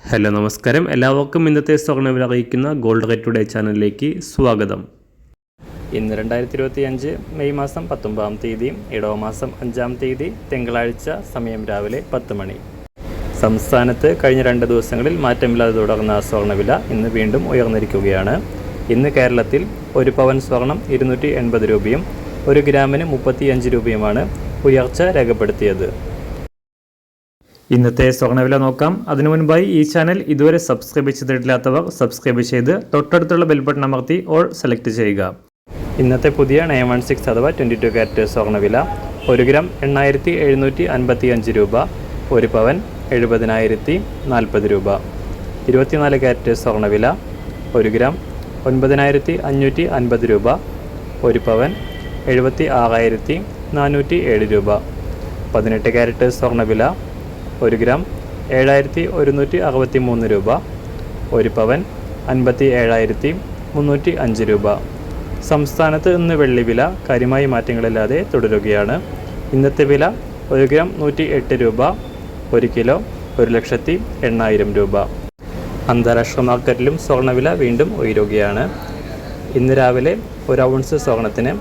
Hello നമസ്കാരം, എല്ലാവർക്കും ഇന്നത്തെ സ്വർണ്ണവില അറിയിക്കുന്ന ഗോൾഡ് റേറ്റ് ടുഡേ ചാനലിലേക്ക് സ്വാഗതം. ഇന്ന് 2025 മെയ് മാസം 19 തീയതി, ഇടവമാസം 5 തീയതി, തിങ്കളാഴ്ച, സമയം രാവിലെ 10 മണി. സംസ്ഥാനത്ത് കഴിഞ്ഞ 2 ദിവസങ്ങളിൽ മാറ്റമില്ലാതെ തുടർന്ന സ്വർണ്ണവില ഇന്ന് വീണ്ടും ഉയർന്നിരിക്കുകയാണ്. ഇന്ന് കേരളത്തിൽ 1 പവൻ സ്വർണം 280 രൂപയും 1 ഗ്രാമിന് 35 രൂപയുമാണ് ഉയർച്ച രേഖപ്പെടുത്തിയത്. ഇന്നത്തെ സ്വർണ്ണവില നോക്കാം. അതിനു മുൻപായി ഈ ചാനൽ ഇതുവരെ സബ്സ്ക്രൈബ് ചെയ്തിട്ടില്ലാത്തവർ സബ്സ്ക്രൈബ് ചെയ്ത് തൊട്ടടുത്തുള്ള ബെൽ ബട്ടൺ അമർത്തി ഓൾ സെലക്ട് ചെയ്യുക. ഇന്നത്തെ പുതിയ 916 അഥവാ 22 കാരറ്റ് സ്വർണ്ണവില 1 ഗ്രാം 8755 രൂപ, 1 പവൻ 70,040 രൂപ. 24 കാരറ്റ് സ്വർണ്ണവില 1 ഗ്രാം 9550 രൂപ, 1 പവൻ 76,407 രൂപ. 18 കാരറ്റ് സ്വർണ്ണവില 1 ഗ്രാം 7,163 രൂപ, 1 പവൻ 57,305 രൂപ. സംസ്ഥാനത്ത് ഇന്ന് വെള്ളിവില കാര്യമായ മാറ്റങ്ങളില്ലാതെ തുടരുകയാണ്. ഇന്നത്തെ വില 1 ഗ്രാം 108 രൂപ, 1 കിലോ 1,80,000 രൂപ. അന്താരാഷ്ട്ര മാർക്കറ്റിലും സ്വർണ്ണവില വീണ്ടും ഉയരുകയാണ്. ഇന്ന് രാവിലെ 1 ഔൺസ് സ്വർണത്തിന്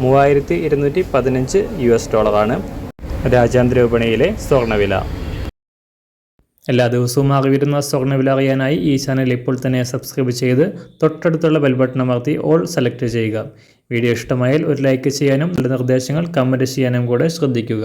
$3,215 രാജ്യാന്തര വിപണിയിലെ സ്വർണ്ണവില. എല്ലാ ദിവസവും അറിവിരുന്ന സ്വർണ്ണവില അറിയാനായി ഈ ചാനൽ ഇപ്പോൾ തന്നെ സബ്സ്ക്രൈബ് ചെയ്ത് തൊട്ടടുത്തുള്ള ബെൽ ബട്ടൺ അമർത്തി ഓൾ സെലക്ട് ചെയ്യുക. വീഡിയോ ഇഷ്ടമായാൽ ഒരു ലൈക്ക് ചെയ്യാനും നല്ല നിർദ്ദേശങ്ങൾ കമൻറ്റ് ചെയ്യാനും കൂടെ ശ്രദ്ധിക്കുക.